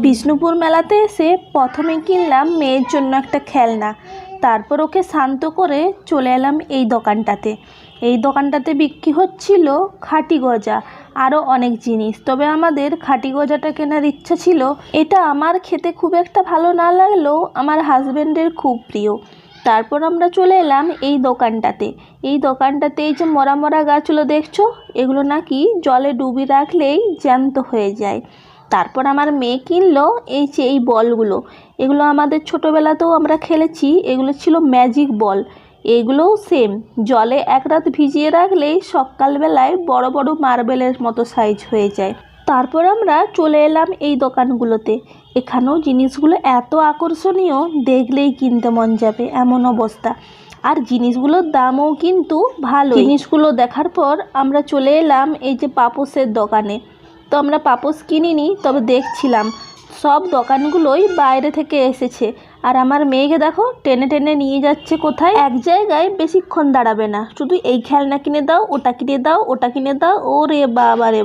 বিষ্ণুপুর মেলাতে এসে প্রথমে কিনলাম মেয়ের জন্য একটা খেলনা। তারপর ওকে শান্ত করে চলে এলাম এই দোকানটাতে। এই দোকানটাতে বিক্রি হচ্ছিল খাঁটি গজা আরও অনেক জিনিস। তবে আমাদের খাঁটি গজাটা কেনার ইচ্ছা ছিল। এটা আমার খেতে খুব একটা ভালো না লাগলেও আমার হাজব্যান্ডের খুব প্রিয়। তারপর আমরা চলে এলাম এই দোকানটাতে। এই দোকানটাতে এই যে মরা মরা গাছগুলো দেখছো, এগুলো নাকি জলে ডুবিয়ে রাখলেই জ্যান্ত হয়ে যায়। তারপর আমার মেয়ে কিনলো এই যে এই বলগুলো। এগুলো আমাদের ছোটোবেলাতেও আমরা খেলেছি। এগুলো ছিল ম্যাজিক বল। এগুলোও সেম, জলে এক রাত ভিজিয়ে রাখলেই সকালবেলায় বড় বড় মার্বেলের মতো সাইজ হয়ে যায়। তারপর আমরা চলে এলাম এই দোকানগুলোতে। এখানেও জিনিসগুলো এত আকর্ষণীয়, দেখলেই কিনতে মন যাবে এমন অবস্থা। আর জিনিসগুলোর দামও কিন্তু ভালো। জিনিসগুলো দেখার পর আমরা চলে এলাম এই যে পাপোসের দোকানে। তো আমরা পাপোস কিনিনি, তবে দেখছিলাম। সব দোকানগুলোই বাইরে থেকে এসেছে। আর আমার মেয়েকে দেখো টেনে টেনে নিয়ে যাচ্ছে কোথায়। এক জায়গায় বেশিক্ষণ দাঁড়াবে না, শুধু এই খেলনা কিনে দাও, ওটা কিনে দাও, ওটা কিনে দাও। ওরে বাবা রে